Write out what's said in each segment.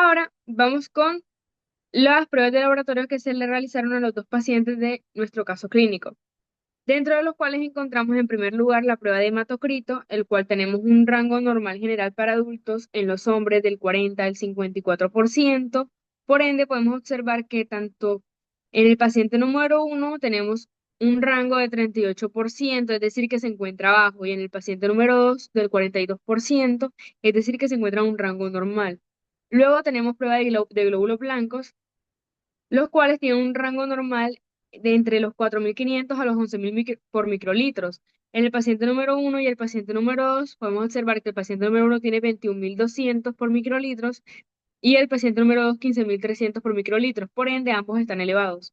Ahora vamos con las pruebas de laboratorio que se le realizaron a los dos pacientes de nuestro caso clínico, dentro de los cuales encontramos en primer lugar la prueba de hematocrito, el cual tenemos un rango normal general para adultos en los hombres del 40 al 54%. Por ende, podemos observar que tanto en el paciente número uno tenemos un rango de 38%, es decir, que se encuentra bajo, y en el paciente número 2 del 42%, es decir, que se encuentra en un rango normal. Luego tenemos prueba de glóbulos blancos, los cuales tienen un rango normal de entre los 4.500 a los 11.000 por microlitros. En el paciente número uno y el paciente número 2 podemos observar que el paciente número uno tiene 21.200 por microlitros y el paciente número 2 15.300 por microlitros. Por ende, ambos están elevados.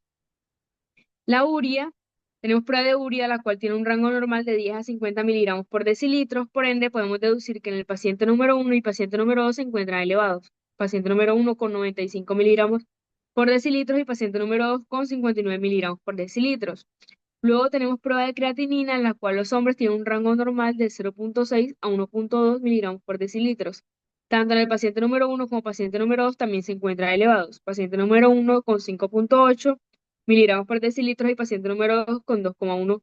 La urea, tenemos prueba de urea, la cual tiene un rango normal de 10 a 50 miligramos por decilitro. Por ende, podemos deducir que en el paciente número uno y paciente número 2 se encuentran elevados. Paciente número uno con 95 miligramos por decilitros y paciente número 2 con 59 miligramos por decilitros. Luego tenemos prueba de creatinina, en la cual los hombres tienen un rango normal de 0.6 a 1.2 miligramos por decilitros. Tanto en el paciente número uno como paciente número 2 también se encuentran elevados. Paciente número uno con 5.8 miligramos por decilitros y paciente número 2 con 2,1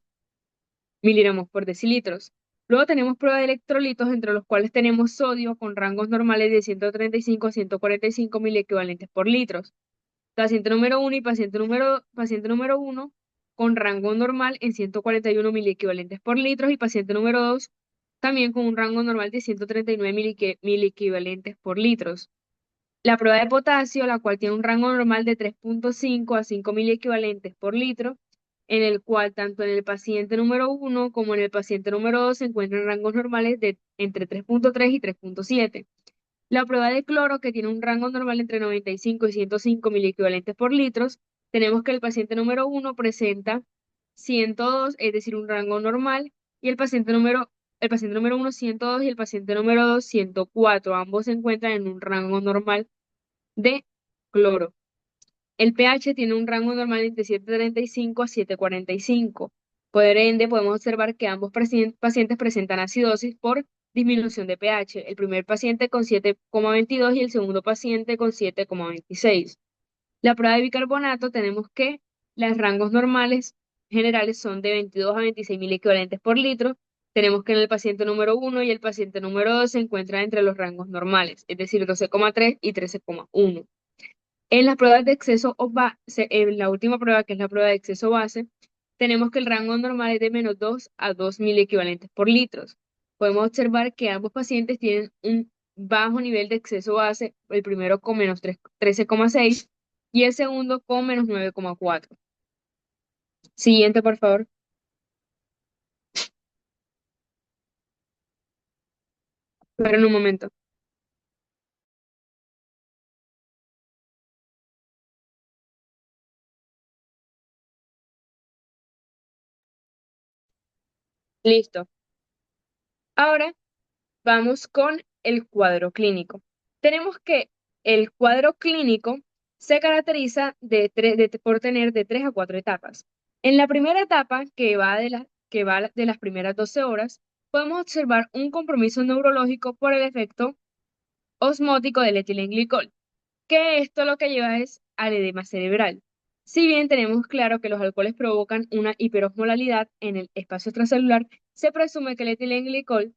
miligramos por decilitros. Luego tenemos prueba de electrolitos, entre los cuales tenemos sodio con rangos normales de 135 a 145 miliequivalentes por litros. Paciente número uno y paciente número 1 con rango normal en 141 miliequivalentes por litros y paciente número 2 también con un rango normal de 139 miliequivalentes por litros. La prueba de potasio, la cual tiene un rango normal de 3.5 a 5 miliequivalentes por litro, en el cual tanto en el paciente número uno como en el paciente número 2 se encuentran rangos normales de entre 3.3 y 3.7. La prueba de cloro, que tiene un rango normal entre 95 y 105 miliequivalentes por litros, tenemos que el paciente número uno presenta 102, es decir, un rango normal, y el paciente número uno 102 y el paciente número 2 104. Ambos se encuentran en un rango normal de cloro. El pH tiene un rango normal entre 7.35 a 7.45. Por ende, podemos observar que ambos pacientes presentan acidosis por disminución de pH. El primer paciente con 7,22 y el segundo paciente con 7,26. La prueba de bicarbonato tenemos que los rangos normales generales son de 22 a 26 mil equivalentes por litro. Tenemos que en el paciente número uno y el paciente número 2 se encuentran entre los rangos normales, es decir, 12,3 y 13,1. En las pruebas de exceso o base, en la última prueba, que es la prueba de exceso base, tenemos que el rango normal es de menos 2 a 2.000 equivalentes por litros. Podemos observar que ambos pacientes tienen un bajo nivel de exceso base, el primero con menos 13,6 y el segundo con menos 9,4. Siguiente, por favor. Pero en un momento. Listo. Ahora vamos con el cuadro clínico. Tenemos que el cuadro clínico se caracteriza por tener de 3 a 4 etapas. En la primera etapa, que va de las primeras 12 horas, podemos observar un compromiso neurológico por el efecto osmótico del etilenglicol, que esto lo que lleva es al edema cerebral. Si bien tenemos claro que los alcoholes provocan una hiperosmolalidad en el espacio extracelular, se presume que el etilenglicol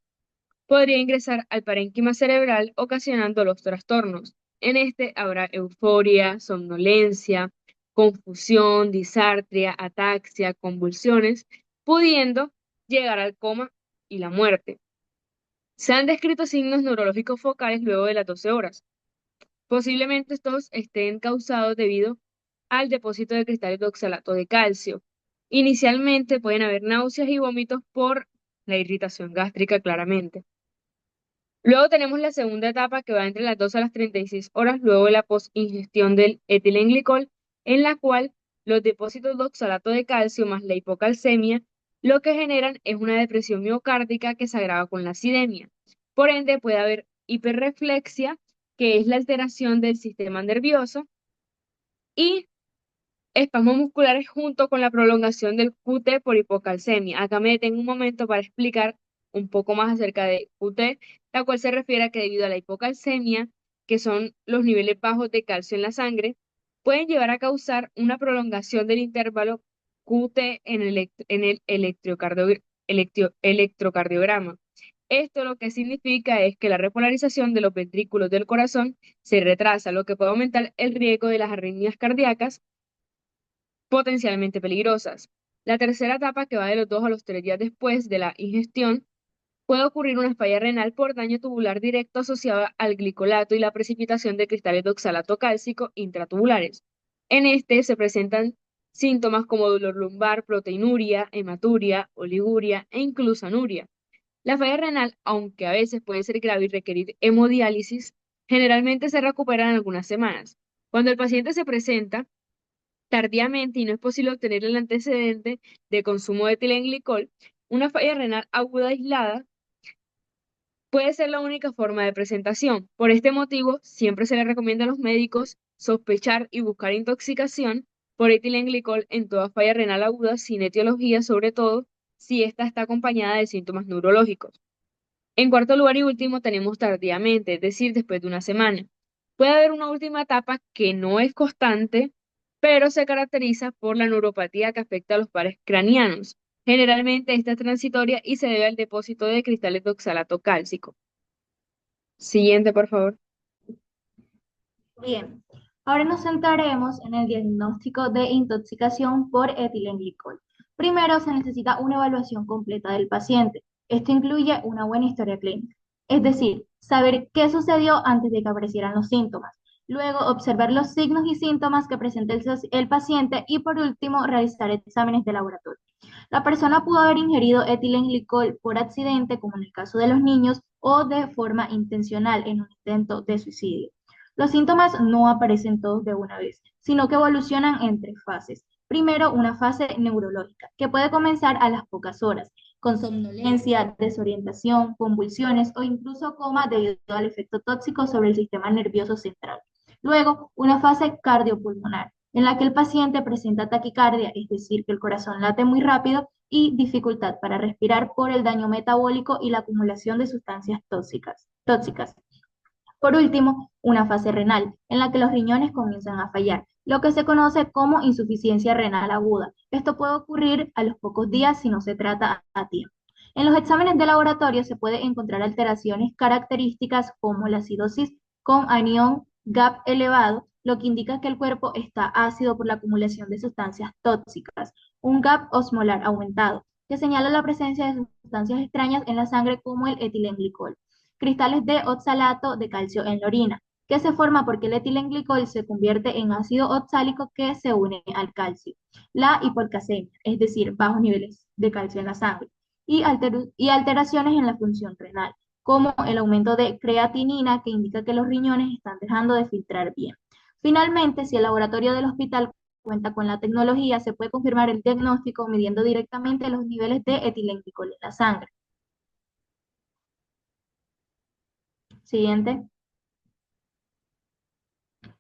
podría ingresar al parénquima cerebral ocasionando los trastornos. En este habrá euforia, somnolencia, confusión, disartria, ataxia, convulsiones, pudiendo llegar al coma y la muerte. Se han descrito signos neurológicos focales luego de las 12 horas. Posiblemente estos estén causados debido al depósito de cristales de oxalato de calcio. Inicialmente pueden haber náuseas y vómitos por la irritación gástrica claramente. Luego tenemos la segunda etapa que va entre las 2 a las 36 horas luego de la posingestión del etilenglicol, en la cual los depósitos de oxalato de calcio más la hipocalcemia lo que generan es una depresión miocárdica que se agrava con la acidemia. Por ende, puede haber hiperreflexia, que es la alteración del sistema nervioso, y espasmos musculares junto con la prolongación del QT por hipocalcemia. Acá me detengo un momento para explicar un poco más acerca de QT, la cual se refiere a que debido a la hipocalcemia, que son los niveles bajos de calcio en la sangre, pueden llevar a causar una prolongación del intervalo QT en el electrocardiograma. Esto lo que significa es que la repolarización de los ventrículos del corazón se retrasa, lo que puede aumentar el riesgo de las arritmias cardíacas potencialmente peligrosas. La tercera etapa, que va de los 2 a los 3 días después de la ingestión, puede ocurrir una falla renal por daño tubular directo asociado al glicolato y la precipitación de cristales de oxalato cálcico intratubulares. En este se presentan síntomas como dolor lumbar, proteinuria, hematuria, oliguria e incluso anuria. La falla renal, aunque a veces puede ser grave y requerir hemodiálisis, generalmente se recupera en algunas semanas. Cuando el paciente se presenta tardíamente y no es posible obtener el antecedente de consumo de etilenglicol, una falla renal aguda aislada puede ser la única forma de presentación. Por este motivo, siempre se le recomienda a los médicos sospechar y buscar intoxicación por etilenglicol en toda falla renal aguda sin etiología, sobre todo si ésta está acompañada de síntomas neurológicos. En cuarto lugar y último, tenemos tardíamente, es decir, después de una semana. Puede haber una última etapa que no es constante, pero se caracteriza por la neuropatía que afecta a los pares craneanos. Generalmente esta es transitoria y se debe al depósito de cristales de oxalato cálcico. Siguiente, por favor. Bien, ahora nos centraremos en el diagnóstico de intoxicación por etilenglicol. Primero se necesita una evaluación completa del paciente. Esto incluye una buena historia clínica, es decir, saber qué sucedió antes de que aparecieran los síntomas. Luego, observar los signos y síntomas que presenta el paciente y por último, realizar exámenes de laboratorio. La persona pudo haber ingerido etilenglicol por accidente, como en el caso de los niños, o de forma intencional en un intento de suicidio. Los síntomas no aparecen todos de una vez, sino que evolucionan en tres fases. Primero, una fase neurológica, que puede comenzar a las pocas horas, con somnolencia, desorientación, convulsiones o incluso coma debido al efecto tóxico sobre el sistema nervioso central. Luego, una fase cardiopulmonar, en la que el paciente presenta taquicardia, es decir, que el corazón late muy rápido, y dificultad para respirar por el daño metabólico y la acumulación de sustancias tóxicas. Por último, una fase renal, en la que los riñones comienzan a fallar, lo que se conoce como insuficiencia renal aguda. Esto puede ocurrir a los pocos días si no se trata a tiempo. En los exámenes de laboratorio se puede encontrar alteraciones características como la acidosis con anión GAP elevado, lo que indica que el cuerpo está ácido por la acumulación de sustancias tóxicas, un GAP osmolar aumentado, que señala la presencia de sustancias extrañas en la sangre como el etilenglicol, cristales de oxalato de calcio en la orina, que se forma porque el etilenglicol se convierte en ácido oxálico que se une al calcio. La hipercalcemia, es decir, bajos niveles de calcio en la sangre, y alteraciones en la función renal, como el aumento de creatinina, que indica que los riñones están dejando de filtrar bien. Finalmente, si el laboratorio del hospital cuenta con la tecnología, se puede confirmar el diagnóstico midiendo directamente los niveles de etilenglicol en la sangre. Siguiente.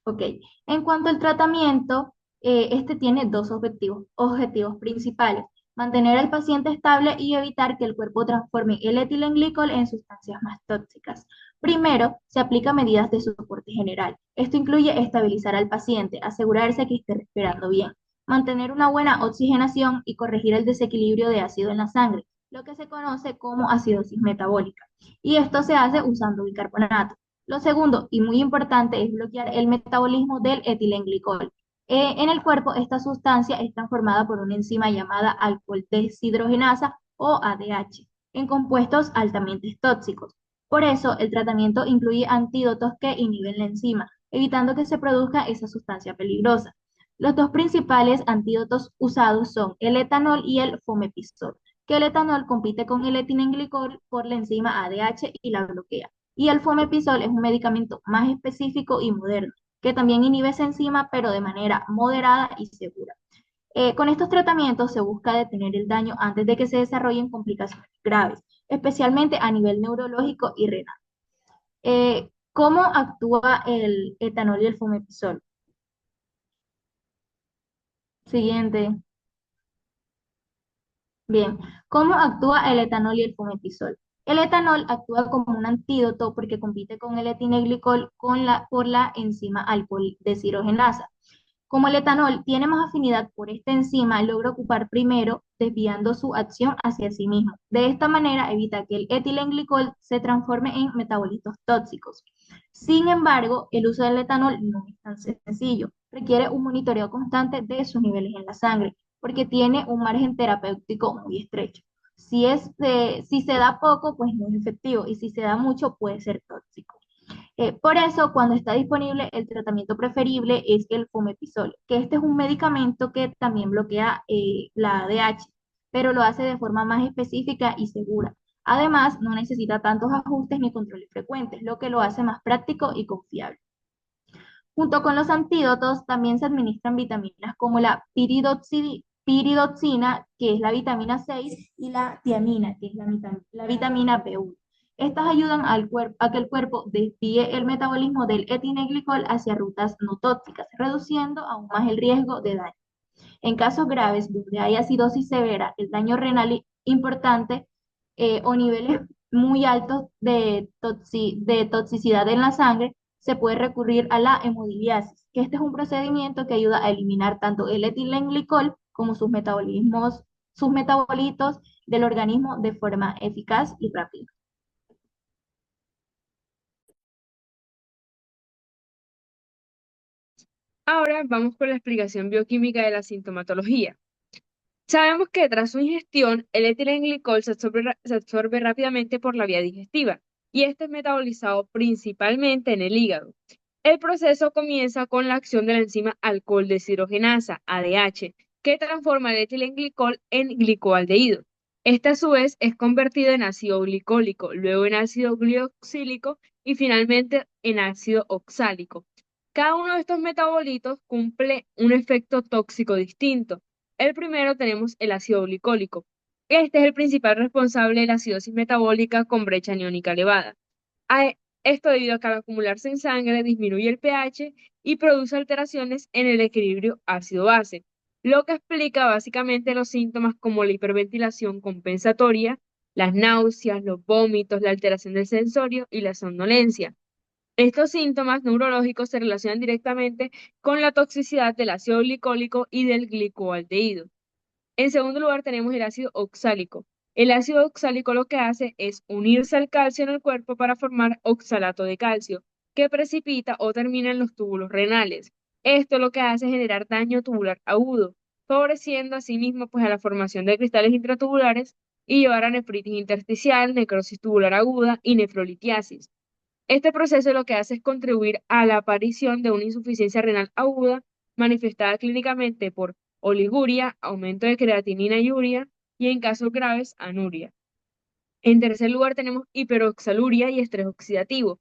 Ok, en cuanto al tratamiento, este tiene dos objetivos principales: mantener al paciente estable y evitar que el cuerpo transforme el etilenglicol en sustancias más tóxicas. Primero, se aplica medidas de soporte general. Esto incluye estabilizar al paciente, asegurarse que esté respirando bien, mantener una buena oxigenación y corregir el desequilibrio de ácido en la sangre, lo que se conoce como acidosis metabólica. Y esto se hace usando bicarbonato. Lo segundo, y muy importante, es bloquear el metabolismo del etilenglicol. En el cuerpo, esta sustancia es transformada por una enzima llamada alcohol deshidrogenasa o ADH, en compuestos altamente tóxicos. Por eso, el tratamiento incluye antídotos que inhiben la enzima, evitando que se produzca esa sustancia peligrosa. Los dos principales antídotos usados son el etanol y el fomepizol, que el etanol compite con el etilenglicol por la enzima ADH y la bloquea. Y el fomepizol es un medicamento más específico y moderno, que también inhibe esa enzima, pero de manera moderada y segura. Con estos tratamientos se busca detener el daño antes de que se desarrollen complicaciones graves, especialmente a nivel neurológico y renal. ¿Cómo actúa el etanol y el fomepizol? Siguiente. Bien, ¿cómo actúa el etanol y el fomepizol? El etanol actúa como un antídoto porque compite con el etilenglicol por la enzima alcohol deshidrogenasa. Como el etanol tiene más afinidad por esta enzima, logra ocupar primero, desviando su acción hacia sí mismo. De esta manera evita que el etilenglicol se transforme en metabolitos tóxicos. Sin embargo, el uso del etanol no es tan sencillo. Requiere un monitoreo constante de sus niveles en la sangre, porque tiene un margen terapéutico muy estrecho. Si se da poco, pues no es efectivo, y si se da mucho, puede ser tóxico. Por eso, cuando está disponible, el tratamiento preferible es el fomepizol, que este es un medicamento que también bloquea la ADH, pero lo hace de forma más específica y segura. Además, no necesita tantos ajustes ni controles frecuentes, lo que lo hace más práctico y confiable. Junto con los antídotos, también se administran vitaminas como la piridoxina, que es la vitamina 6, y la tiamina, que es la vitamina B1. Estas ayudan a que el cuerpo desvíe el metabolismo del etilenglicol hacia rutas no tóxicas, reduciendo aún más el riesgo de daño. En casos graves donde hay acidosis severa, el daño renal importante o niveles muy altos de toxicidad en la sangre, se puede recurrir a la hemodiálisis, que este es un procedimiento que ayuda a eliminar tanto el etilenglicol como sus metabolitos del organismo de forma eficaz y rápida. Ahora vamos con la explicación bioquímica de la sintomatología. Sabemos que tras su ingestión, el etilenglicol se absorbe rápidamente por la vía digestiva y este es metabolizado principalmente en el hígado. El proceso comienza con la acción de la enzima alcohol deshidrogenasa, ADH, que transforma el etilenglicol en glicoaldehído. Este a su vez es convertido en ácido glicólico, luego en ácido glioxílico y finalmente en ácido oxálico. Cada uno de estos metabolitos cumple un efecto tóxico distinto. El primero tenemos el ácido glicólico. Este es el principal responsable de la acidosis metabólica con brecha aniónica elevada. A- Esto debido a que al acumularse en sangre disminuye el pH y produce alteraciones en el equilibrio ácido-base, lo que explica básicamente los síntomas como la hiperventilación compensatoria, las náuseas, los vómitos, la alteración del sensorio y la somnolencia. Estos síntomas neurológicos se relacionan directamente con la toxicidad del ácido glicólico y del glicoaldehído. En segundo lugar, tenemos el ácido oxálico. El ácido oxálico lo que hace es unirse al calcio en el cuerpo para formar oxalato de calcio, que precipita o termina en los túbulos renales. Esto lo que hace es generar daño tubular agudo, favoreciendo asimismo pues, a la formación de cristales intratubulares y llevar a nefritis intersticial, necrosis tubular aguda y nefrolitiasis. Este proceso lo que hace es contribuir a la aparición de una insuficiencia renal aguda manifestada clínicamente por oliguria, aumento de creatinina y urea, y en casos graves, anuria. En tercer lugar tenemos hiperoxaluria y estrés oxidativo,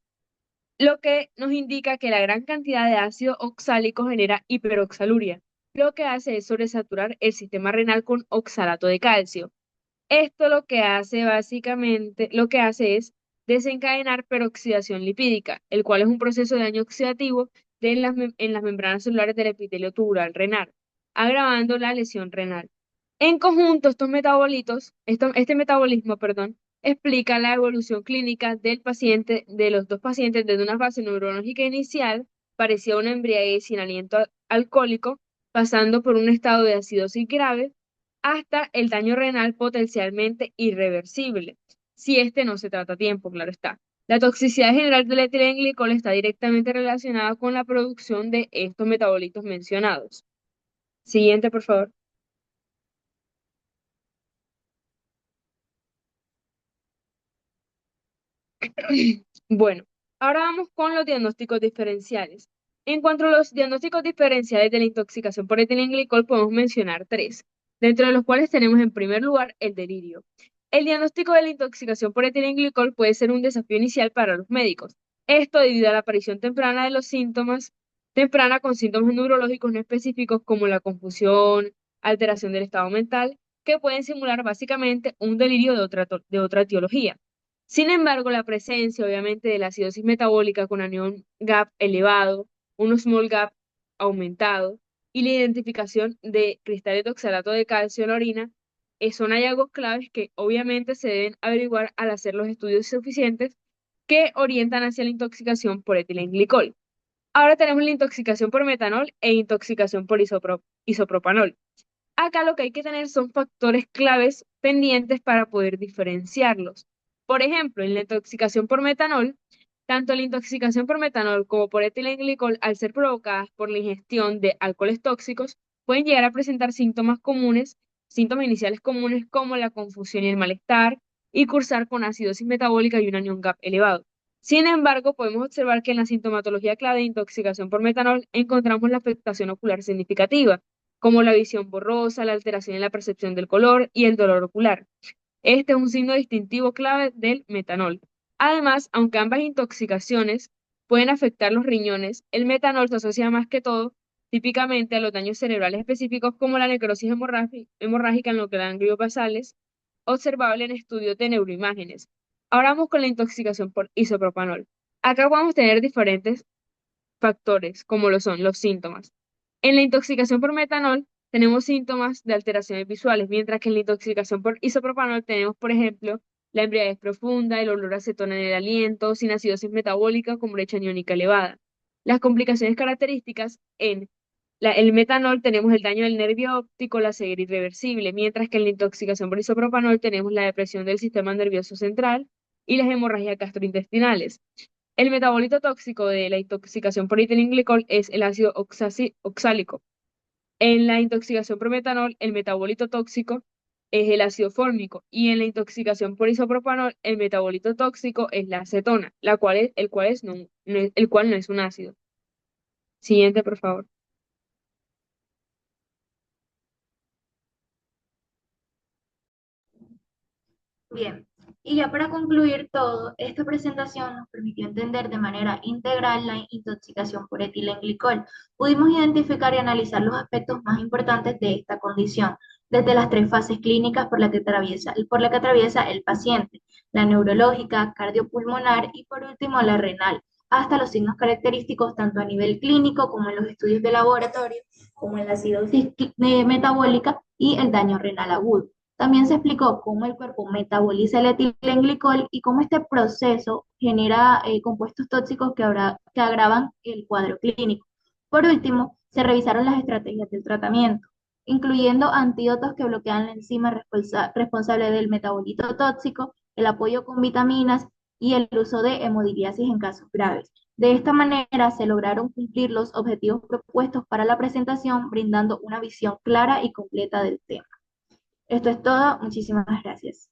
lo que nos indica que la gran cantidad de ácido oxálico genera hiperoxaluria, lo que hace es sobresaturar el sistema renal con oxalato de calcio. Esto lo que hace es desencadenar peroxidación lipídica, el cual es un proceso de daño oxidativo en las membranas celulares del epitelio tubular renal, agravando la lesión renal. En conjunto, este metabolismo, perdón, explica la evolución clínica del paciente, de los dos pacientes desde una fase neurológica inicial, parecida a una embriaguez sin aliento alcohólico, pasando por un estado de acidosis grave hasta el daño renal potencialmente irreversible, si este no se trata a tiempo, claro está. La toxicidad general del etilenglicol está directamente relacionada con la producción de estos metabolitos mencionados. Siguiente, por favor. Bueno, ahora vamos con los diagnósticos diferenciales. En cuanto a los diagnósticos diferenciales de la intoxicación por etilenglicol, podemos mencionar tres, dentro de los cuales tenemos en primer lugar el delirio. El diagnóstico de la intoxicación por etilenglicol puede ser un desafío inicial para los médicos. Esto debido a la aparición temprana de los síntomas, temprana con síntomas neurológicos no específicos como la confusión, alteración del estado mental, que pueden simular básicamente un delirio de otra etiología. Sin embargo, la presencia, obviamente, de la acidosis metabólica con anión gap elevado, un small gap aumentado y la identificación de cristales de oxalato de calcio en la orina son hallazgos claves que obviamente se deben averiguar al hacer los estudios suficientes que orientan hacia la intoxicación por etilenglicol. Ahora tenemos la intoxicación por metanol e intoxicación por isopropanol. Acá lo que hay que tener son factores claves pendientes para poder diferenciarlos. Por ejemplo, en la intoxicación por metanol, tanto la intoxicación por metanol como por etilenglicol, al ser provocadas por la ingestión de alcoholes tóxicos, pueden llegar a presentar síntomas comunes, síntomas iniciales comunes como la confusión y el malestar, y cursar con acidosis metabólica y un anion gap elevado. Sin embargo, podemos observar que en la sintomatología clave de intoxicación por metanol encontramos la afectación ocular significativa como la visión borrosa, la alteración en la percepción del color y el dolor ocular. Este es un signo distintivo clave del metanol. Además, aunque ambas intoxicaciones pueden afectar los riñones, el metanol se asocia más que todo típicamente a los daños cerebrales específicos como la necrosis hemorrágica en los ganglios basales, observable en estudios de neuroimágenes. Ahora vamos con la intoxicación por isopropanol. Acá podemos tener diferentes factores, como lo son los síntomas. En la intoxicación por metanol tenemos síntomas de alteraciones visuales, mientras que en la intoxicación por isopropanol tenemos, por ejemplo, la embriaguez profunda, el olor a acetona en el aliento, sin acidosis metabólica con brecha aniónica elevada. Las complicaciones características en el metanol tenemos el daño del nervio óptico, la ceguera irreversible, mientras que en la intoxicación por isopropanol tenemos la depresión del sistema nervioso central y las hemorragias gastrointestinales. El metabolito tóxico de la intoxicación por etilenglicol es el ácido oxálico. En la intoxicación por metanol, el metabolito tóxico es el ácido fórmico y en la intoxicación por isopropanol, el metabolito tóxico es la acetona, el cual no es un ácido. Siguiente, por favor. Bien, y ya para concluir todo, esta presentación nos permitió entender de manera integral la intoxicación por etilenglicol. Pudimos identificar y analizar los aspectos más importantes de esta condición, desde las tres fases clínicas por la que atraviesa el paciente, la neurológica, cardiopulmonar y por último la renal, hasta los signos característicos tanto a nivel clínico como en los estudios de laboratorio, como en la acidosis metabólica y el daño renal agudo. También se explicó cómo el cuerpo metaboliza el etilenglicol y cómo este proceso genera compuestos tóxicos que agravan el cuadro clínico. Por último, se revisaron las estrategias del tratamiento, incluyendo antídotos que bloquean la enzima responsable del metabolito tóxico, el apoyo con vitaminas y el uso de hemodiálisis en casos graves. De esta manera se lograron cumplir los objetivos propuestos para la presentación, brindando una visión clara y completa del tema. Esto es todo. Muchísimas gracias.